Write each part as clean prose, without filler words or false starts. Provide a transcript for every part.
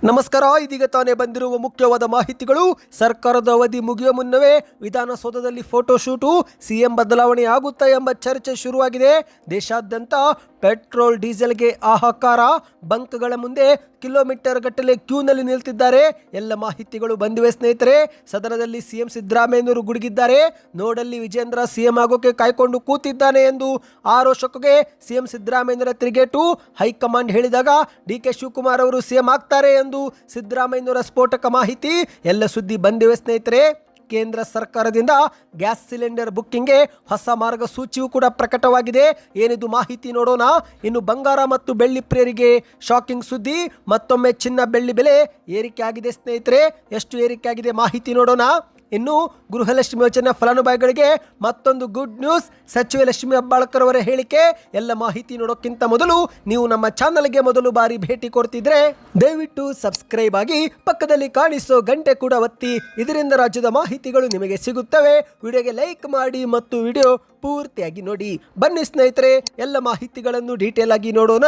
ನಮಸ್ಕಾರ. ಇದೀಗ ತಾನೇ ಬಂದಿರುವ ಮುಖ್ಯವಾದ ಮಾಹಿತಿಗಳು. ಸರ್ಕಾರದ ಅವಧಿ ಮುಗಿಯುವ ಮುನ್ನವೇ ವಿಧಾನಸೌಧದಲ್ಲಿ ಫೋಟೋ ಶೂಟು, ಸಿಎಂ ಬದಲಾವಣೆ ಆಗುತ್ತಾ ಎಂಬ ಚರ್ಚೆ ಶುರುವಾಗಿದೆ. ದೇಶಾದ್ಯಂತ ಪೆಟ್ರೋಲ್ ಡೀಸೆಲ್ಗೆ ಹಾಹಾಕಾರ. ಬಂಕ್ಗಳ ಮುಂದೆ ಕಿಲೋಮೀಟರ್ ಗಟ್ಟಲೆ ಕ್ಯೂನಲ್ಲಿ ನಿಲ್ತಿದ್ದಾರೆ. ಎಲ್ಲ ಮಾಹಿತಿಗಳು ಬಂದಿವೆ ಸ್ನೇಹಿತರೆ. ಸದನದಲ್ಲಿ ಸಿಎಂ ಸಿದ್ದರಾಮಯ್ಯನವರು ಗುಡುಗಿದ್ದಾರೆ. ನೋಡಲ್ಲಿ ವಿಜೇಂದ್ರ ಸಿಎಂ ಆಗೋಕೆ ಕಾಯ್ಕೊಂಡು ಕೂತಿದ್ದಾನೆ ಎಂದು ಆರೋಪಕ್ಕೆ ಸಿಎಂ ಸಿದ್ದರಾಮಯ್ಯನವರ ತಿರುಗೇಟು. ಹೈಕಮಾಂಡ್ ಹೇಳಿದಾಗ ಡಿಕೆ ಶಿವಕುಮಾರ್ ಅವರು ಸಿಎಂ ಆಗ್ತಾರೆ ಎಂದು ಸಿದ್ದರಾಮಯ್ಯನವರ ಸ್ಫೋಟಕ ಮಾಹಿತಿ. ಎಲ್ಲ ಸುದ್ದಿ ಬಂದಿವೆ ಸ್ನೇಹಿತರೆ. ಕೇಂದ್ರ ಸರ್ಕಾರದಿಂದ ಗ್ಯಾಸ್ ಸಿಲಿಂಡರ್ ಬುಕ್ಕಿಂಗ್ಗೆ ಹೊಸ ಮಾರ್ಗಸೂಚಿಯೂ ಕೂಡ ಪ್ರಕಟವಾಗಿದೆ. ಏನಿದು ಮಾಹಿತಿ ನೋಡೋಣ. ಇನ್ನು ಬಂಗಾರ ಮತ್ತು ಬೆಳ್ಳಿ ಪ್ರಿಯರಿಗೆ ಶಾಕಿಂಗ್ ಸುದ್ದಿ. ಮತ್ತೊಮ್ಮೆ ಚಿನ್ನ ಬೆಳ್ಳಿ ಬೆಲೆ ಏರಿಕೆ ಆಗಿದೆ ಸ್ನೇಹಿತರೆ. ಎಷ್ಟು ಏರಿಕೆ ಆಗಿದೆ ಮಾಹಿತಿ ನೋಡೋಣ. ಇನ್ನು ಗೃಹಲಕ್ಷ್ಮಿ ಯೋಜನೆ ಫಲಾನುಭವಿಗಳಿಗೆ ಮತ್ತೊಂದು ಗುಡ್ ನ್ಯೂಸ್. ಸಚಿವೆ ಲಕ್ಷ್ಮಿ ಹೆಬ್ಬಾಳ್ಕರ್ ಅವರ ಹೇಳಿಕೆ. ಎಲ್ಲ ಮಾಹಿತಿ ನೋಡೋಕ್ಕಿಂತ ಮೊದಲು ನೀವು ನಮ್ಮ ಚಾನಲ್ಗೆ ಮೊದಲು ಬಾರಿ ಭೇಟಿ ಕೊಡ್ತಿದ್ರೆ ದಯವಿಟ್ಟು ಸಬ್ಸ್ಕ್ರೈಬ್ ಆಗಿ ಪಕ್ಕದಲ್ಲಿ ಕಾಣಿಸೋ ಗಂಟೆ ಕೂಡ ಒತ್ತಿ. ಇದರಿಂದ ರಾಜ್ಯದ ಮಾಹಿತಿಗಳು ನಿಮಗೆ ಸಿಗುತ್ತವೆ. ವಿಡಿಯೋಗೆ ಲೈಕ್ ಮಾಡಿ ಮತ್ತು ವಿಡಿಯೋ ಪೂರ್ತಿಯಾಗಿ ನೋಡಿ. ಬನ್ನಿ ಸ್ನೇಹಿತರೆ, ಎಲ್ಲ ಮಾಹಿತಿಗಳನ್ನು ಡೀಟೇಲ್ ಆಗಿ ನೋಡೋಣ.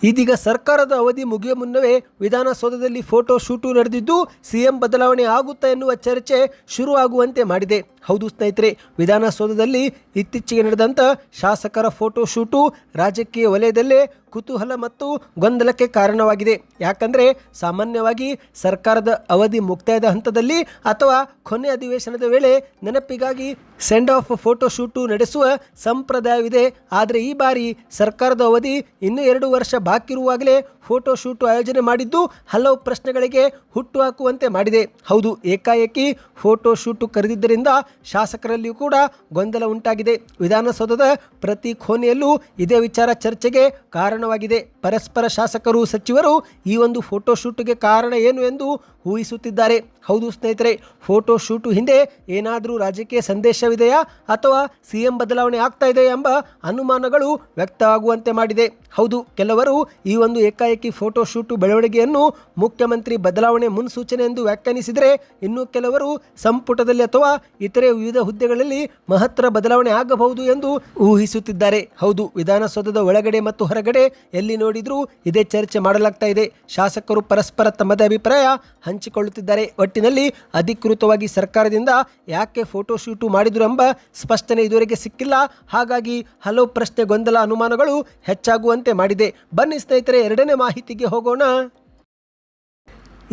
ಇದೀಗ ಸರ್ಕಾರದ ಅವಧಿ ಮುಗಿಯುವ ಮುನ್ನವೇ ವಿಧಾನಸೌಧದಲ್ಲಿ ಫೋಟೋ ಶೂಟು ನಡೆದಿದ್ದು ಸಿಎಂ ಬದಲಾವಣೆ ಆಗುತ್ತಾ ಎನ್ನುವ ಚರ್ಚೆ ಶುರುವಾಗುವಂತೆ ಮಾಡಿದೆ. ಹೌದು ಸ್ನೇಹಿತರೆ, ವಿಧಾನಸೌಧದಲ್ಲಿ ಇತ್ತೀಚೆಗೆ ನಡೆದಂಥ ಶಾಸಕರ ಫೋಟೋ ಶೂಟು ರಾಜಕೀಯ ವಲಯದಲ್ಲೇ ಕುತೂಹಲ ಮತ್ತು ಗೊಂದಲಕ್ಕೆ ಕಾರಣವಾಗಿದೆ. ಯಾಕಂದರೆ ಸಾಮಾನ್ಯವಾಗಿ ಸರ್ಕಾರದ ಅವಧಿ ಮುಕ್ತಾಯದ ಹಂತದಲ್ಲಿ ಅಥವಾ ಕೊನೆ ಅಧಿವೇಶನದ ವೇಳೆ ನೆನಪಿಗಾಗಿ ಸೆಂಡ್ ಆಫ್ ಫೋಟೋ ಶೂಟು ನಡೆಸುವ ಸಂಪ್ರದಾಯವಿದೆ. ಆದರೆ ಈ ಬಾರಿ ಸರ್ಕಾರದ ಅವಧಿ ಇನ್ನೂ 2 ವರ್ಷ ಬಾಕಿ ಇರುವಾಗಲೇ ಫೋಟೋ ಶೂಟು ಆಯೋಜನೆ ಮಾಡಿದ್ದು ಹಲವು ಪ್ರಶ್ನೆಗಳಿಗೆ ಹುಟ್ಟುಹಾಕುವಂತೆ ಮಾಡಿದೆ. ಹೌದು, ಏಕಾಏಕಿ ಫೋಟೋ ಶೂಟು ಕರೆದಿದ್ದರಿಂದ ಶಾಸಕರಲ್ಲಿಯೂ ಕೂಡ ಗೊಂದಲ ಉಂಟಾಗಿದೆ. ವಿಧಾನಸೌಧದ ಪ್ರತಿ ಕೋಣೆಯಲ್ಲೂ ಇದೇ ವಿಚಾರ ಚರ್ಚೆಗೆ ಕಾರಣವಾಗಿದೆ. ಪರಸ್ಪರ ಶಾಸಕರು, ಸಚಿವರು ಈ ಒಂದು ಫೋಟೋ ಶೂಟ್ಗೆ ಕಾರಣ ಏನು ಎಂದು ಊಹಿಸುತ್ತಿದ್ದಾರೆ. ಹೌದು ಸ್ನೇಹಿತರೆ, ಫೋಟೋ ಶೂಟು ಹಿಂದೆ ಏನಾದರೂ ರಾಜಕೀಯ ಸಂದೇಶವಿದೆಯಾ ಅಥವಾ ಸಿಎಂ ಬದಲಾವಣೆ ಆಗ್ತಾ ಇದೆ ಎಂಬ ಅನುಮಾನಗಳು ವ್ಯಕ್ತವಾಗುವಂತೆ ಮಾಡಿದೆ. ಹೌದು, ಕೆಲವರು ಈ ಒಂದು ಏಕಾಏಕಿ ಫೋಟೋ ಶೂಟು ಬೆಳವಣಿಗೆಯನ್ನು ಮುಖ್ಯಮಂತ್ರಿ ಬದಲಾವಣೆ ಮುನ್ಸೂಚನೆ ಎಂದು ವ್ಯಾಖ್ಯಾನಿಸಿದರೆ, ಇನ್ನು ಕೆಲವರು ಸಂಪುಟದಲ್ಲಿ ಅಥವಾ ಇತರೆ ವಿವಿಧ ಹುದ್ದೆಗಳಲ್ಲಿ ಮಹತ್ತರ ಬದಲಾವಣೆ ಆಗಬಹುದು ಎಂದು ಊಹಿಸುತ್ತಿದ್ದಾರೆ. ಹೌದು, ವಿಧಾನಸೌಧದ ಒಳಗಡೆ ಮತ್ತು ಹೊರಗಡೆ ಎಲ್ಲಿ ನೋಡಿದ್ರೂ ಇದೇ ಚರ್ಚೆ ಮಾಡಲಾಗ್ತಾ ಇದೆ. ಶಾಸಕರು ಪರಸ್ಪರ ತಮ್ಮದೇ ಅಭಿಪ್ರಾಯ ಹಂಚಿಕೊಳ್ಳುತ್ತಿದ್ದಾರೆ. ಒಟ್ಟಿನಲ್ಲಿ ಅಧಿಕೃತವಾಗಿ ಸರ್ಕಾರದಿಂದ ಯಾಕೆ ಫೋಟೋ ಶೂಟು ಮಾಡಿದ್ರು ಎಂಬ ಸ್ಪಷ್ಟನೆ ಇದುವರೆಗೆ ಸಿಕ್ಕಿಲ್ಲ. ಹಾಗಾಗಿ ಹಲವು ಪ್ರಶ್ನೆ, ಗೊಂದಲ, ಅನುಮಾನಗಳು ಹೆಚ್ಚಾಗುವಂತೆ ಮಾಡಿದೆ. ಬನ್ನಿ ಸ್ನೇಹಿತರೆ, ಎರಡನೇ ಮಾಹಿತಿಗೆ ಹೋಗೋಣ.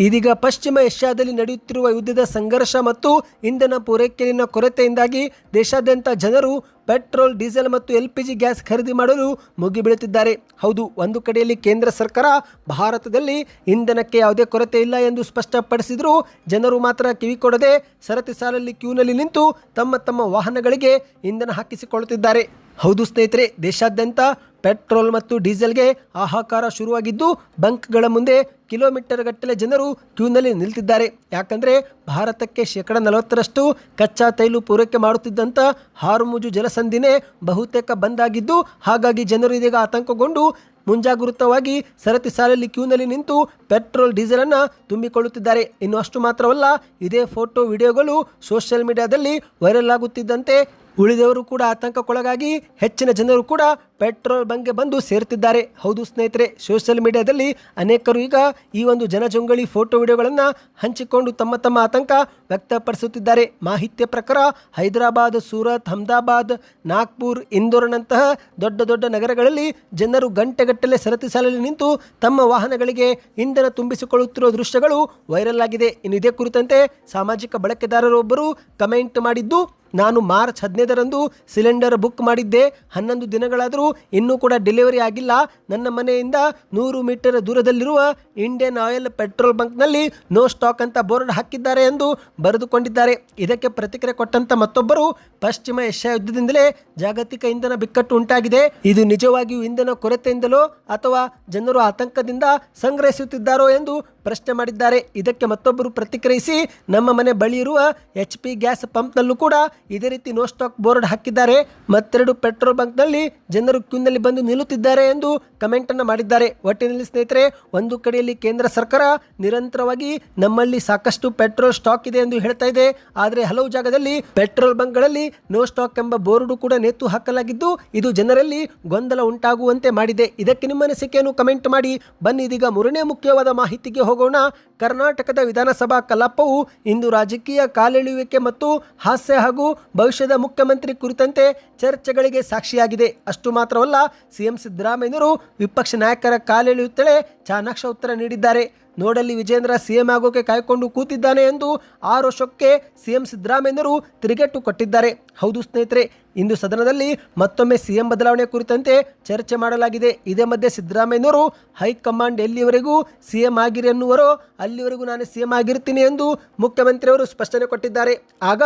ಇದೀಗ ಪಶ್ಚಿಮ ಏಷ್ಯಾದಲ್ಲಿ ನಡೆಯುತ್ತಿರುವ ಯುದ್ಧದ ಸಂಘರ್ಷ ಮತ್ತು ಇಂಧನ ಪೂರೈಕೆಯಲ್ಲಿನ ಕೊರತೆಯಿಂದಾಗಿ ದೇಶಾದ್ಯಂತ ಜನರು ಪೆಟ್ರೋಲ್, ಡೀಸೆಲ್ ಮತ್ತು LPG ಗ್ಯಾಸ್ ಖರೀದಿ ಮಾಡಲು ಮುಗಿಬೀಳುತ್ತಿದ್ದಾರೆ. ಹೌದು, ಒಂದು ಕಡೆಯಲ್ಲಿ ಕೇಂದ್ರ ಸರ್ಕಾರ ಭಾರತದಲ್ಲಿ ಇಂಧನಕ್ಕೆ ಯಾವುದೇ ಕೊರತೆ ಇಲ್ಲ ಎಂದು ಸ್ಪಷ್ಟಪಡಿಸಿದರೂ ಜನರು ಮಾತ್ರ ಕಿವಿಕೊಡದೆ ಸರತಿ ಸಾಲಲ್ಲಿ ಕ್ಯೂನಲ್ಲಿ ನಿಂತು ತಮ್ಮ ವಾಹನಗಳಿಗೆ ಇಂಧನ ಹಾಕಿಸಿಕೊಳ್ಳುತ್ತಿದ್ದಾರೆ. ಹೌದು ಸ್ನೇಹಿತರೆ, ದೇಶಾದ್ಯಂತ ಪೆಟ್ರೋಲ್ ಮತ್ತು ಡೀಸೆಲ್ಗೆ ಹಾಹಾಕಾರ ಶುರುವಾಗಿದ್ದು ಬಂಕ್ಗಳ ಮುಂದೆ ಕಿಲೋಮೀಟರ್ ಗಟ್ಟಲೆ ಜನರು ಕ್ಯೂನಲ್ಲಿ ನಿಲ್ತಿದ್ದಾರೆ. ಯಾಕಂದರೆ ಭಾರತಕ್ಕೆ 40% ಕಚ್ಚಾ ತೈಲ ಪೂರೈಕೆ ಮಾಡುತ್ತಿದ್ದಂಥ ಹಾರ್ಮುಜ್ ಜಲಸಂಧಿನೇ ಬಹುತೇಕ ಬಂದಾಗಿದ್ದು, ಹಾಗಾಗಿ ಜನರು ಇದೀಗ ಆತಂಕಗೊಂಡು ಮುಂಜಾಗೃತವಾಗಿ ಸರತಿ ಸಾಲಲ್ಲಿ ಕ್ಯೂನಲ್ಲಿ ನಿಂತು ಪೆಟ್ರೋಲ್, ಡೀಸೆಲನ್ನು ತುಂಬಿಕೊಳ್ಳುತ್ತಿದ್ದಾರೆ. ಇನ್ನು ಅಷ್ಟು ಮಾತ್ರವಲ್ಲ, ಇದೇ ಫೋಟೋ, ವಿಡಿಯೋಗಳು ಸೋಷಿಯಲ್ ಮೀಡಿಯಾದಲ್ಲಿ ವೈರಲ್ ಆಗುತ್ತಿದ್ದಂತೆ ಉಳಿದವರು ಕೂಡ ಆತಂಕಕ್ಕೊಳಗಾಗಿ ಹೆಚ್ಚಿನ ಜನರು ಕೂಡ ಪೆಟ್ರೋಲ್ ಬಂಕ್ಗೆ ಬಂದು ಸೇರುತ್ತಿದ್ದಾರೆ. ಹೌದು ಸ್ನೇಹಿತರೆ, ಸೋಷಿಯಲ್ ಮೀಡಿಯಾದಲ್ಲಿ ಅನೇಕರು ಈಗ ಈ ಒಂದು ಜನಜಂಗುಳಿ ಫೋಟೋ ವಿಡಿಯೋಗಳನ್ನು ಹಂಚಿಕೊಂಡು ತಮ್ಮ ಆತಂಕ ವ್ಯಕ್ತಪಡಿಸುತ್ತಿದ್ದಾರೆ. ಮಾಹಿತಿಯ ಪ್ರಕಾರ ಹೈದರಾಬಾದ್, ಸೂರತ್, ಅಹಮದಾಬಾದ್, ನಾಗ್ಪುರ್, ಇಂದೋರ್ನಂತಹ ದೊಡ್ಡ ನಗರಗಳಲ್ಲಿ ಜನರು ಗಂಟೆಗಟ್ಟಲೆ ಸರತಿ ಸಾಲಲ್ಲಿ ನಿಂತು ತಮ್ಮ ವಾಹನಗಳಿಗೆ ಇಂಧನ ತುಂಬಿಸಿಕೊಳ್ಳುತ್ತಿರುವ ದೃಶ್ಯಗಳು ವೈರಲ್ ಆಗಿದೆ. ಇನ್ನು ಇದೇ ಕುರಿತಂತೆ ಸಾಮಾಜಿಕ ಬಳಕೆದಾರರೊಬ್ಬರು ಕಮೆಂಟ್ ಮಾಡಿದ್ದು, ನಾನು ಮಾರ್ಚ್ 15ರಂದು ಸಿಲಿಂಡರ್ ಬುಕ್ ಮಾಡಿದ್ದೆ. 11 ದಿನಗಳಾದರೂ ಇನ್ನೂ ಕೂಡ ಡೆಲಿವರಿ ಆಗಿಲ್ಲ. ನನ್ನ ಮನೆಯಿಂದ 100 ಮೀಟರ್ ದೂರದಲ್ಲಿರುವ ಇಂಡಿಯನ್ ಆಯಿಲ್ ಪೆಟ್ರೋಲ್ ಬಂಕ್ನಲ್ಲಿ ನೋ ಸ್ಟಾಕ್ ಅಂತ ಬೋರ್ಡ್ ಹಾಕಿದ್ದಾರೆ ಎಂದು ಬರೆದುಕೊಂಡಿದ್ದಾರೆ. ಇದಕ್ಕೆ ಪ್ರತಿಕ್ರಿಯೆ ಕೊಟ್ಟಂತ ಮತ್ತೊಬ್ಬರು, ಪಶ್ಚಿಮ ಏಷ್ಯಾ ಯುದ್ಧದಿಂದಲೇ ಜಾಗತಿಕ ಇಂಧನ ಬಿಕ್ಕಟ್ಟು ಉಂಟಾಗಿದೆ. ಇದು ನಿಜವಾಗಿಯೂ ಇಂಧನ ಕೊರತೆಯಿಂದಲೋ ಅಥವಾ ಜನರು ಆತಂಕದಿಂದ ಸಂಗ್ರಹಿಸುತ್ತಿದ್ದಾರೋ ಎಂದು ಪ್ರಶ್ನೆ ಮಾಡಿದ್ದಾರೆ. ಇದಕ್ಕೆ ಮತ್ತೊಬ್ಬರು ಪ್ರತಿಕ್ರಿಯಿಸಿ, ನಮ್ಮ ಮನೆ ಬಳಿ ಇರುವ HP ಗ್ಯಾಸ್ ಪಂಪ್ನಲ್ಲೂ ಕೂಡ ಇದೇ ರೀತಿ ನೋ ಸ್ಟಾಕ್ ಬೋರ್ಡ್ ಹಾಕಿದ್ದಾರೆ. ಮತ್ತೆರಡು ಪೆಟ್ರೋಲ್ ಬಂಕ್ನಲ್ಲಿ ಜನರು ಕ್ಯೂನಲ್ಲಿ ಬಂದು ನಿಲ್ಲುತ್ತಿದ್ದಾರೆ ಎಂದು ಕಮೆಂಟ್ ಅನ್ನು ಮಾಡಿದ್ದಾರೆ. ಒಟ್ಟಿನಲ್ಲಿ ಸ್ನೇಹಿತರೆ, ಒಂದು ಕಡೆಯಲ್ಲಿ ಕೇಂದ್ರ ಸರ್ಕಾರ ನಿರಂತರವಾಗಿ ನಮ್ಮಲ್ಲಿ ಸಾಕಷ್ಟು ಪೆಟ್ರೋಲ್ ಸ್ಟಾಕ್ ಇದೆ ಎಂದು ಹೇಳ್ತಾ ಇದೆ. ಆದರೆ ಹಲವು ಜಾಗದಲ್ಲಿ ಪೆಟ್ರೋಲ್ ಬಂಕ್ಗಳಲ್ಲಿ ನೋ ಸ್ಟಾಕ್ ಎಂಬ ಬೋರ್ಡ್ ಕೂಡ ನೇತು ಹಾಕಲಾಗಿದ್ದು ಇದು ಜನರಲ್ಲಿ ಗೊಂದಲ ಉಂಟಾಗುವಂತೆ ಮಾಡಿದೆ. ಇದಕ್ಕೆ ನಿಮ್ಮ ಅನಿಸಿಕೆಯನ್ನು ಕಮೆಂಟ್ ಮಾಡಿ. ಬನ್ನಿ ಇದೀಗ ಮೂರನೇ ಮುಖ್ಯವಾದ ಮಾಹಿತಿಗೆ ಹೋಗೋಣ. ಕರ್ನಾಟಕದ ವಿಧಾನಸಭಾ ಕಲಾಪವು ಇಂದು ರಾಜಕೀಯ ಕಾಲೆಳೆಯುವಿಕೆ ಮತ್ತು ಹಾಸ್ಯ ಹಾಗೂ ಭವಿಷ್ಯದ ಮುಖ್ಯಮಂತ್ರಿ ಕುರಿತಂತೆ ಚರ್ಚೆಗಳಿಗೆ ಸಾಕ್ಷಿಯಾಗಿದೆ. ಅಷ್ಟು ಮಾತ್ರವಲ್ಲ, ಸಿಎಂ ಸಿದ್ದರಾಮಯ್ಯರು ವಿಪಕ್ಷ ನಾಯಕರ ಕಾಲೆಳೆಯುತ್ತಲೇ ಚಾಣಾಕ್ಷ ಉತ್ತರ ನೀಡಿದ್ದಾರೆ. ನೋಡಲ್ಲಿ ವಿಜೇಂದ್ರ ಸಿಎಂ ಆಗೋಕೆ ಕಾಯ್ಕೊಂಡು ಕೂತಿದ್ದಾನೆ ಎಂದು ಆರೋಪಕ್ಕೆ ಸಿಎಂ ಸಿದ್ದರಾಮಯ್ಯರು ತಿರುಗೇಟು ಕೊಟ್ಟಿದ್ದಾರೆ. ಹೌದು ಸ್ನೇಹಿತರೆ, ಇಂದು ಸದನದಲ್ಲಿ ಮತ್ತೊಮ್ಮೆ ಸಿಎಂ ಬದಲಾವಣೆ ಕುರಿತಂತೆ ಚರ್ಚೆ ಮಾಡಲಾಗಿದೆ. ಇದೇ ಮಧ್ಯೆ ಸಿದ್ದರಾಮಯ್ಯನವರು ಹೈಕಮಾಂಡ್ ಎಲ್ಲಿವರೆಗೂ ಸಿಎಂ ಆಗಿರಿ ಎನ್ನುವರೋ ಅಲ್ಲಿವರೆಗೂ ನಾನು ಸಿಎಂ ಆಗಿರ್ತೀನಿ ಎಂದು ಮುಖ್ಯಮಂತ್ರಿಯವರು ಸ್ಪಷ್ಟನೆ ಕೊಟ್ಟಿದ್ದಾರೆ. ಆಗ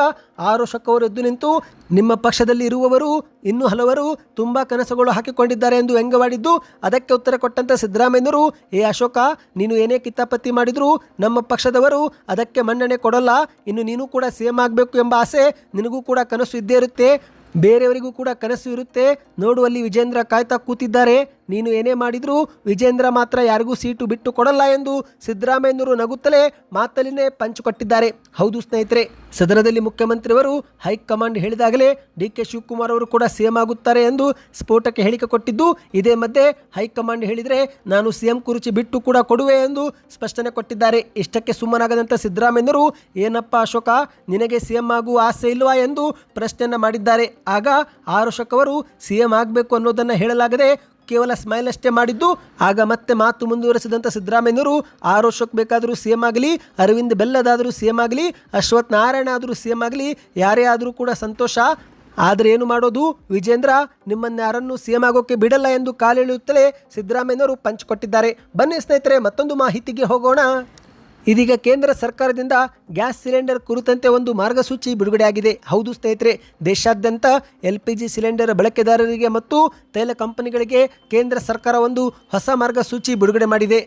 ಆರೋಪಕ್ ಅವರು ಎದ್ದು ನಿಂತು, ನಿಮ್ಮ ಪಕ್ಷದಲ್ಲಿ ಇರುವವರು ಇನ್ನೂ ಹಲವರು ತುಂಬಾ ಕನಸುಗಳು ಹಾಕಿಕೊಂಡಿದ್ದಾರೆ ಎಂದು ವ್ಯಂಗ್ಯವಾಡಿದ್ದು, ಅದಕ್ಕೆ ಉತ್ತರ ಕೊಟ್ಟಂತ ಸಿದ್ದರಾಮಯ್ಯನವರು, ಏ ಅಶೋಕ, ನೀನು ಏನೇ ಕಿತಾಪತಿ ಮಾಡಿದ್ರು ನಮ್ಮ ಪಕ್ಷದವರು ಅದಕ್ಕೆ ಮನ್ನಣೆ ಕೊಡಲ್ಲ. ಇನ್ನು ನೀನು ಕೂಡ ಸಿಎಂ ಆಗಬೇಕು ಎಂಬ ಆಸೆ ನಿನಗೂ ಕೂಡ ಕನಸು ಇದ್ದೇ ಇರುತ್ತೆ, ಬೇರೆಯವರಿಗೂ ಕೂಡ ಕನಸು ಇರುತ್ತೆ. ನೋಡುವಲ್ಲಿ ವಿಜೇಂದ್ರ ಕಾಯ್ತಾ ಕೂತಿದ್ದಾರೆ. ನೀನು ಏನೇ ಮಾಡಿದ್ರು ವಿಜೇಂದ್ರ ಮಾತ್ರ ಯಾರಿಗೂ ಸೀಟು ಬಿಟ್ಟು ಕೊಡಲ್ಲ ಎಂದು ಸಿದ್ದರಾಮಯ್ಯನವರು ನಗುತ್ತಲೇ ಮಾತಲ್ಲಿನೇ ಪಂಚ್ ಕೊಟ್ಟಿದ್ದಾರೆ. ಹೌದು ಸ್ನೇಹಿತರೆ, ಸದನದಲ್ಲಿ ಮುಖ್ಯಮಂತ್ರಿಯವರು ಹೈಕಮಾಂಡ್ ಹೇಳಿದಾಗಲೇ ಡಿ.ಕೆ. ಶಿವಕುಮಾರ್ ಅವರು ಕೂಡ ಸಿಎಂ ಆಗುತ್ತಾರೆ ಎಂದು ಸ್ಫೋಟಕ್ಕೆ ಹೇಳಿಕೆ ಕೊಟ್ಟಿದ್ದು, ಇದೇ ಮಧ್ಯೆ ಹೈಕಮಾಂಡ್ ಹೇಳಿದರೆ ನಾನು ಸಿಎಂ ಕುರ್ಚಿ ಬಿಟ್ಟು ಕೂಡ ಕೊಡುವೆ ಎಂದು ಸ್ಪಷ್ಟನೆ ಕೊಟ್ಟಿದ್ದಾರೆ. ಇಷ್ಟಕ್ಕೆ ಸುಮ್ಮನಾಗದಂಥ ಸಿದ್ದರಾಮಯ್ಯನವರು, ಏನಪ್ಪ ಅಶೋಕ, ನಿನಗೆ ಸಿಎಂ ಆಗುವ ಆಸೆ ಇಲ್ವಾ ಎಂದು ಪ್ರಶ್ನೆಯನ್ನು ಮಾಡಿದ್ದಾರೆ. ಆಗ ಆರೋಪಕ್ ಅವರು ಸಿಎಂ ಆಗಬೇಕು ಅನ್ನೋದನ್ನು ಹೇಳಲಾಗದೆ ಕೇವಲ ಸ್ಮೈಲ್ ಅಷ್ಟೇ ಮಾಡಿದ್ದು. ಆಗ ಮತ್ತೆ ಮಾತು ಮುಂದುವರೆಸಿದಂಥ ಸಿದ್ದರಾಮಯ್ಯನವರು, ಆರೋಪಕ್ ಬೇಕಾದರೂ ಸಿಎಂ ಆಗಲಿ, ಅರವಿಂದ್ ಬೆಲ್ಲದಾದರೂ ಸಿಎಂ ಆಗಲಿ, ಅಶ್ವಥ್ ನಾರಾಯಣ ಆದರೂ ಸಿಎಂ ಆಗಲಿ, ಯಾರೇ ಆದರೂ ಕೂಡ ಸಂತೋಷ. ಆದರೆ ಏನು ಮಾಡೋದು, ವಿಜೇಂದ್ರ ನಿಮ್ಮನ್ನು ಯಾರನ್ನು ಸಿಎಂ ಆಗೋಕ್ಕೆ ಬಿಡಲ್ಲ ಎಂದು ಕಾಲೆಳೆಯುತ್ತಲೇ ಸಿದ್ದರಾಮಯ್ಯನವರು ಪಂಚ್ ಕೊಟ್ಟಿದ್ದಾರೆ. ಬನ್ನಿ ಸ್ನೇಹಿತರೆ, ಮತ್ತೊಂದು ಮಾಹಿತಿಗೆ ಹೋಗೋಣ. ಇದೀಗ ಕೇಂದ್ರ ಸರ್ಕಾರದಿಂದ ಗ್ಯಾಸ್ ಸಿಲಿಂಡರ್ ಕುರಿತಂತೆ ಒಂದು ಮಾರ್ಗಸೂಚಿ ಬಿಡುಗಡೆಯಾಗಿದೆ. ಹೌದು ಸ್ನೇಹಿತರೆ, ದೇಶಾದ್ಯಂತ LPG ಸಿಲಿಂಡರ್ ಬಳಕೆದಾರರಿಗೆ ಮತ್ತು ತೈಲ ಕಂಪನಿಗಳಿಗೆ ಕೇಂದ್ರ ಸರ್ಕಾರ ಒಂದು ಹೊಸ ಮಾರ್ಗಸೂಚಿ ಬಿಡುಗಡೆ ಮಾಡಿದೆ.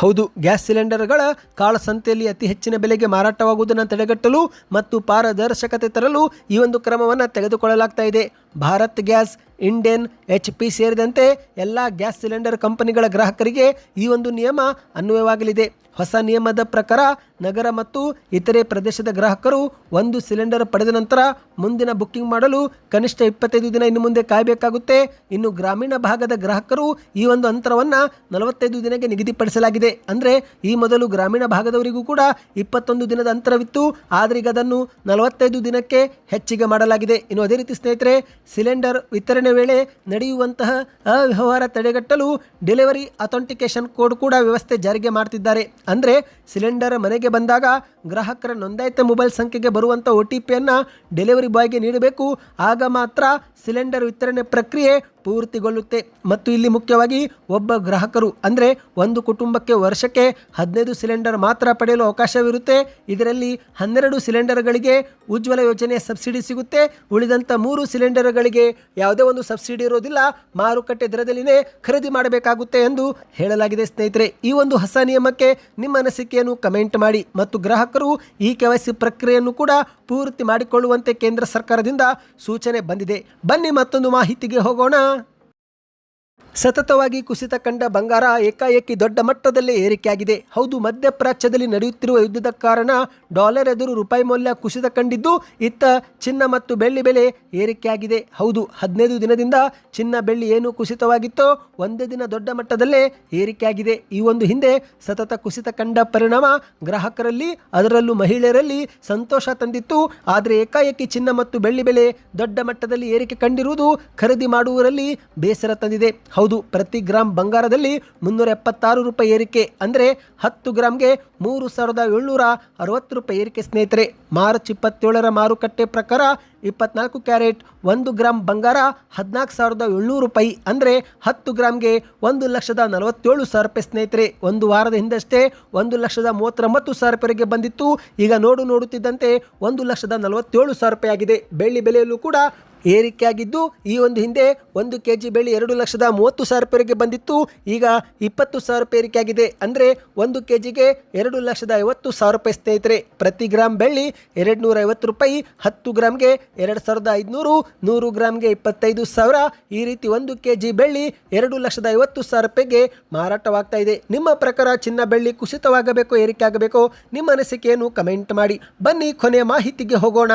ಹೌದು, ಗ್ಯಾಸ್ ಸಿಲಿಂಡರ್ಗಳ ಕಾಳಸಂತೆಯಲ್ಲಿ ಅತಿ ಹೆಚ್ಚಿನ ಬೆಲೆಗೆ ಮಾರಾಟವಾಗುವುದನ್ನು ತಡೆಗಟ್ಟಲು ಮತ್ತು ಪಾರದರ್ಶಕತೆ ತರಲು ಈ ಒಂದು ಕ್ರಮವನ್ನು ತೆಗೆದುಕೊಳ್ಳಲಾಗ್ತಾ ಇದೆ. ಭಾರತ್ ಗ್ಯಾಸ್, ಇಂಡೇನ್, HP ಸೇರಿದಂತೆ ಎಲ್ಲ ಗ್ಯಾಸ್ ಸಿಲಿಂಡರ್ ಕಂಪನಿಗಳ ಗ್ರಾಹಕರಿಗೆ ಈ ಒಂದು ನಿಯಮ ಅನ್ವಯವಾಗಲಿದೆ. ಹೊಸ ನಿಯಮದ ಪ್ರಕಾರ ನಗರ ಮತ್ತು ಇತರೆ ಪ್ರದೇಶದ ಗ್ರಾಹಕರು ಒಂದು ಸಿಲಿಂಡರ್ ಪಡೆದ ನಂತರ ಮುಂದಿನ ಬುಕ್ಕಿಂಗ್ ಮಾಡಲು ಕನಿಷ್ಠ 25 ದಿನ ಇನ್ನು ಮುಂದೆ ಕಾಯಬೇಕಾಗುತ್ತೆ. ಇನ್ನು ಗ್ರಾಮೀಣ ಭಾಗದ ಗ್ರಾಹಕರು ಈ ಒಂದು ಅಂತರವನ್ನು 45 ದಿನಕ್ಕೆ ನಿಗದಿಪಡಿಸಲಾಗಿದೆ. ಅಂದರೆ ಈ ಮೊದಲು ಗ್ರಾಮೀಣ ಭಾಗದವರಿಗೂ ಕೂಡ 21 ದಿನದ ಅಂತರವಿತ್ತು, ಆದರೆ ಈಗ ಅದನ್ನು 45 ದಿನಕ್ಕೆ ಹೆಚ್ಚಿಗೆ ಮಾಡಲಾಗಿದೆ. ಇನ್ನು ಅದೇ ರೀತಿ ಸ್ನೇಹಿತರೆ, ಸಿಲಿಂಡರ್ ವಿತರಣೆ ವೇಳೆ ನಡೆಯುವಂತಹ ಅವ್ಯವಹಾರ ತಡೆಗಟ್ಟಲು ಡೆಲಿವರಿ ಅಥೆಂಟಿಕೇಶನ್ ಕೋಡ್ ಕೂಡ ವ್ಯವಸ್ಥೆ ಜಾರಿಗೆ ಮಾಡ್ತಿದ್ದಾರೆ. ಅಂದರೆ ಸಿಲಿಂಡರ್ ಮನೆಗೆ ಬಂದಾಗ ಗ್ರಾಹಕರ ನೋಂದಾಯಿತ ಮೊಬೈಲ್ ಸಂಖ್ಯೆಗೆ ಬರುವಂಥ OTPಯನ್ನು ಡೆಲಿವರಿ ಬಾಯ್ಗೆ ನೀಡಬೇಕು. ಆಗ ಮಾತ್ರ ಸಿಲಿಂಡರ್ ವಿತರಣೆ ಪ್ರಕ್ರಿಯೆ ಪೂರ್ತಿಗೊಳ್ಳುತ್ತೆ. ಮತ್ತು ಇಲ್ಲಿ ಮುಖ್ಯವಾಗಿ ಒಬ್ಬ ಗ್ರಾಹಕರು ಅಂದರೆ ಒಂದು ಕುಟುಂಬಕ್ಕೆ ವರ್ಷಕ್ಕೆ 15 ಸಿಲಿಂಡರ್ ಮಾತ್ರ ಪಡೆಯಲು ಅವಕಾಶವಿರುತ್ತೆ. ಇದರಲ್ಲಿ 12 ಸಿಲಿಂಡರ್ಗಳಿಗೆ ಉಜ್ವಲ ಯೋಜನೆಯ ಸಬ್ಸಿಡಿ ಸಿಗುತ್ತೆ. ಉಳಿದಂಥ 3 ಸಿಲಿಂಡರ್ಗಳಿಗೆ ಯಾವುದೇ ಒಂದು ಸಬ್ಸಿಡಿ ಇರೋದಿಲ್ಲ, ಮಾರುಕಟ್ಟೆ ದರದಲ್ಲಿನೇ ಖರೀದಿ ಮಾಡಬೇಕಾಗುತ್ತೆ ಎಂದು ಹೇಳಲಾಗಿದೆ. ಸ್ನೇಹಿತರೆ, ಈ ಒಂದು ಹೊಸ ನಿಯಮಕ್ಕೆ ನಿಮ್ಮ ಅನಿಸಿಕೆಯನ್ನು ಕಮೆಂಟ್ ಮಾಡಿ. ಮತ್ತು ಗ್ರಾಹಕರು ಈ KYC ಪ್ರಕ್ರಿಯೆಯನ್ನು ಕೂಡ ಪೂರ್ತಿ ಮಾಡಿಕೊಳ್ಳುವಂತೆ ಕೇಂದ್ರ ಸರ್ಕಾರದಿಂದ ಸೂಚನೆ ಬಂದಿದೆ. ಬನ್ನಿ ಮತ್ತೊಂದು ಮಾಹಿತಿಗೆ ಹೋಗೋಣ. ಸತತವಾಗಿ ಕುಸಿತ ಕಂಡ ಬಂಗಾರ ಏಕಾಏಕಿ ದೊಡ್ಡ ಮಟ್ಟದಲ್ಲಿ ಏರಿಕೆಯಾಗಿದೆ. ಹೌದು, ಮಧ್ಯಪ್ರಾಚ್ಯದಲ್ಲಿ ನಡೆಯುತ್ತಿರುವ ಯುದ್ಧದ ಕಾರಣ ಡಾಲರ್ ಎದುರು ರೂಪಾಯಿ ಮೌಲ್ಯ ಕುಸಿತ ಕಂಡಿದ್ದು, ಇತ್ತ ಚಿನ್ನ ಮತ್ತು ಬೆಳ್ಳಿ ಬೆಲೆ ಏರಿಕೆಯಾಗಿದೆ. ಹೌದು, 15 ದಿನದಿಂದ ಚಿನ್ನ ಬೆಳ್ಳಿ ಏನು ಕುಸಿತವಾಗಿತ್ತೋ ಒಂದೇ ದಿನ ದೊಡ್ಡ ಮಟ್ಟದಲ್ಲೇ ಏರಿಕೆಯಾಗಿದೆ. ಈ ಒಂದು ಹಿಂದೆ ಸತತ ಕುಸಿತ ಕಂಡ ಪರಿಣಾಮ ಗ್ರಾಹಕರಲ್ಲಿ, ಅದರಲ್ಲೂ ಮಹಿಳೆಯರಲ್ಲಿ ಸಂತೋಷ ತಂದಿತ್ತು. ಆದರೆ ಏಕಾಏಕಿ ಚಿನ್ನ ಮತ್ತು ಬೆಳ್ಳಿ ಬೆಲೆ ದೊಡ್ಡ ಮಟ್ಟದಲ್ಲಿ ಏರಿಕೆ ಕಂಡಿರುವುದು ಖರೀದಿ ಮಾಡುವವರಲ್ಲಿ ಬೇಸರ ತಂದಿದೆ. ಹೌದು, ಪ್ರತಿ ಗ್ರಾಮ್ ಬಂಗಾರದಲ್ಲಿ 376 ರೂಪಾಯಿ ಏರಿಕೆ, ಅಂದರೆ 10 ಗ್ರಾಮ್ಗೆ 3760 ರೂಪಾಯಿ ಏರಿಕೆ. ಸ್ನೇಹಿತರೆ, ಮಾರ್ಚ್ 27ರ ಮಾರುಕಟ್ಟೆ ಪ್ರಕಾರ 24 ಕ್ಯಾರೆಟ್ 1 ಗ್ರಾಮ್ ಬಂಗಾರ 14,700 ರೂಪಾಯಿ, ಅಂದರೆ 10 ಗ್ರಾಮ್ಗೆ 1,47,000 ರೂಪಾಯಿ. ಸ್ನೇಹಿತರೆ, ಒಂದು ವಾರದ ಹಿಂದಷ್ಟೇ 1,39,000 ರೂಪಾಯಿಗೆ ಬಂದಿತ್ತು. ಈಗ ನೋಡುತ್ತಿದ್ದಂತೆ 1,47,000 ರೂಪಾಯಿ ಆಗಿದೆ. ಬೆಳ್ಳಿ ಬೆಲೆಯಲ್ಲೂ ಕೂಡ ಏರಿಕೆಯಾಗಿದ್ದು ಈ ಒಂದು ಹಿಂದೆ 1 ಕೆಜಿ ಬೆಳ್ಳಿ 2,30,000 ರೂಪಾಯಿಗೆ ಬಂದಿತ್ತು. ಈಗ 20,000 ರೂಪಾಯಿ ಏರಿಕೆಯಾಗಿದೆ. ಅಂದರೆ 1 ಕೆಜಿಗೆ 2,50,000 ರೂಪಾಯಿ ಸ್ನೇಹಿತರೆ. ಪ್ರತಿ ಗ್ರಾಮ್ ಬೆಳ್ಳಿ 250 ರೂಪಾಯಿ, 10 ಗ್ರಾಮ್ಗೆ 2,500, 100 ಗ್ರಾಮ್ಗೆ 25,000. ಈ ರೀತಿ 1 ಕೆಜಿ ಬೆಳ್ಳಿ 2,50,000 ರೂಪಾಯಿಗೆ ಮಾರಾಟವಾಗ್ತಾ ಇದೆ. ನಿಮ್ಮ ಪ್ರಕಾರ ಚಿನ್ನ ಬೆಳ್ಳಿ ಕುಸಿತವಾಗಬೇಕು, ಏರಿಕೆ ಆಗಬೇಕು? ನಿಮ್ಮ ಅನಿಸಿಕೆಯನ್ನು ಕಮೆಂಟ್ ಮಾಡಿ. ಬನ್ನಿ ಕೊನೆಯ ಮಾಹಿತಿಗೆ ಹೋಗೋಣ.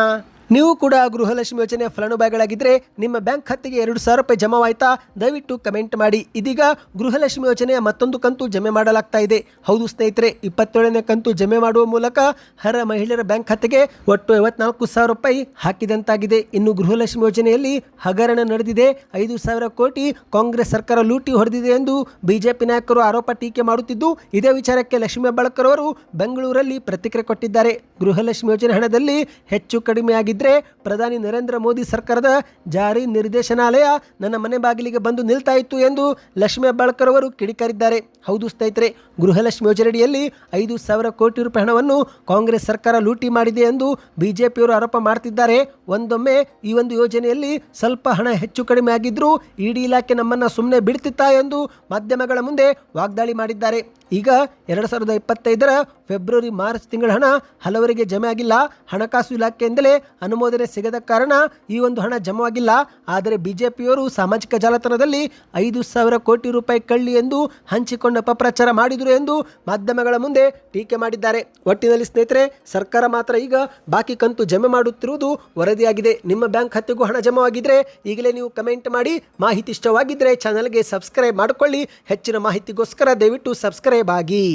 ನೀವು ಕೂಡ ಗೃಹಲಕ್ಷ್ಮಿ ಯೋಜನೆಯ ಫಲಾನುಭವಿಗಳಾಗಿದ್ದರೆ ನಿಮ್ಮ ಬ್ಯಾಂಕ್ ಖಾತೆಗೆ 2,000 ರೂಪಾಯಿ ಜಮಾವಾಯ್ತಾ? ದಯವಿಟ್ಟು ಕಮೆಂಟ್ ಮಾಡಿ. ಇದೀಗ ಗೃಹಲಕ್ಷ್ಮಿ ಯೋಜನೆಯ ಮತ್ತೊಂದು ಕಂತು ಜಮೆ ಮಾಡಲಾಗ್ತಾ ಇದೆ. ಹೌದು ಸ್ನೇಹಿತರೆ, 27ನೇ ಕಂತು ಜಮೆ ಮಾಡುವ ಮೂಲಕ ಅರ್ಹ ಮಹಿಳೆಯರ ಬ್ಯಾಂಕ್ ಖಾತೆಗೆ ಒಟ್ಟು 54,000 ರೂಪಾಯಿ ಹಾಕಿದಂತಾಗಿದೆ. ಇನ್ನು ಗೃಹಲಕ್ಷ್ಮಿ ಯೋಜನೆಯಲ್ಲಿ ಹಗರಣ ನಡೆದಿದೆ, 5,000 ಕೋಟಿ ಕಾಂಗ್ರೆಸ್ ಸರ್ಕಾರ ಲೂಟಿ ಹೊಡೆದಿದೆ ಎಂದು ಬಿಜೆಪಿ ನಾಯಕರು ಆರೋಪ ಟೀಕೆ ಮಾಡುತ್ತಿದ್ದು, ಇದೇ ವಿಚಾರಕ್ಕೆ ಲಕ್ಷ್ಮೀ ಹೆಬ್ಬಾಳ್ಕರ್ ಅವರು ಬೆಂಗಳೂರಲ್ಲಿ ಪ್ರತಿಕ್ರಿಯೆ ಕೊಟ್ಟಿದ್ದಾರೆ. ಗೃಹಲಕ್ಷ್ಮಿ ಯೋಜನೆ ಹಣದಲ್ಲಿ ಹೆಚ್ಚು ಕಡಿಮೆಯಾಗಿದ್ದರೆ ಪ್ರಧಾನಿ ನರೇಂದ್ರ ಮೋದಿ ಸರ್ಕಾರದ ಜಾರಿ ನಿರ್ದೇಶನಾಲಯ ನನ್ನ ಮನೆ ಬಾಗಿಲಿಗೆ ಬಂದು ನಿಲ್ತಾ ಇತ್ತು ಎಂದು ಲಕ್ಷ್ಮೀ ಹೆಬ್ಬಾಳ್ಕರ್ ಅವರು ಕಿಡಿಕಾರಿದ್ದಾರೆ. ಹೌದು ಸ್ನೇಹಿತರೆ, ಗೃಹಲಕ್ಷ್ಮಿ ಯೋಜನೆಯಡಿಯಲ್ಲಿ 5,000 ಕೋಟಿ ರೂಪಾಯಿ ಹಣವನ್ನು ಕಾಂಗ್ರೆಸ್ ಸರ್ಕಾರ ಲೂಟಿ ಮಾಡಿದೆ ಎಂದು ಬಿಜೆಪಿಯವರು ಆರೋಪ ಮಾಡ್ತಿದ್ದಾರೆ. ಒಂದೊಮ್ಮೆ ಈ ಒಂದು ಯೋಜನೆಯಲ್ಲಿ ಸ್ವಲ್ಪ ಹಣ ಹೆಚ್ಚು ಕಡಿಮೆ ಆಗಿದ್ರೂ ಇಡಿ ಇಲಾಖೆ ನಮ್ಮನ್ನು ಸುಮ್ಮನೆ ಬಿಡ್ತಿತ್ತಾ ಎಂದು ಮಾಧ್ಯಮಗಳ ಮುಂದೆ ವಾಗ್ದಾಳಿ ಮಾಡಿದ್ದಾರೆ. ಈಗ 2025ರ ಫೆಬ್ರವರಿ ಮಾರ್ಚ್ ತಿಂಗಳ ಹಣ ಹಲವರಿಗೆ ಜಮೆ ಆಗಿಲ್ಲ. ಹಣಕಾಸು ಇಲಾಖೆಯಿಂದಲೇ ಅನುಮೋದನೆ ಸಿಗದ ಕಾರಣ ಈ ಒಂದು ಹಣ ಜಮವಾಗಿಲ್ಲ. ಆದರೆ ಬಿಜೆಪಿಯವರು ಸಾಮಾಜಿಕ ಜಾಲತಾಣದಲ್ಲಿ 5,000 ಕೋಟಿ ರೂಪಾಯಿ ಕಳ್ಳಿ ಎಂದು ಹಂಚಿಕೊಂಡು ಅಪಪ್ರಚಾರ ಮಾಡಿದರು ಎಂದು ಮಾಧ್ಯಮಗಳ ಮುಂದೆ ಟೀಕೆ ಮಾಡಿದ್ದಾರೆ. ಒಟ್ಟಿನಲ್ಲಿ ಸ್ನೇಹಿತರೆ, ಸರ್ಕಾರ ಮಾತ್ರ ಈಗ ಬಾಕಿ ಕಂತು ಜಮೆ ಮಾಡುತ್ತಿರುವುದು ವರದಿಯಾಗಿದೆ. ನಿಮ್ಮ ಬ್ಯಾಂಕ್ ಖಾತೆಗೂ ಹಣ ಜಮವಾಗಿದ್ದರೆ ಈಗಲೇ ನೀವು ಕಮೆಂಟ್ ಮಾಡಿ. ಮಾಹಿತಿ ಇಷ್ಟವಾಗಿದ್ದರೆ ಚಾನಲ್ಗೆ ಸಬ್ಸ್ಕ್ರೈಬ್ ಮಾಡಿಕೊಳ್ಳಿ. ಹೆಚ್ಚಿನ ಮಾಹಿತಿಗೋಸ್ಕರ ದಯವಿಟ್ಟು ಸಬ್ಸ್ಕ್ರೈಬ್ ಆಗಿ.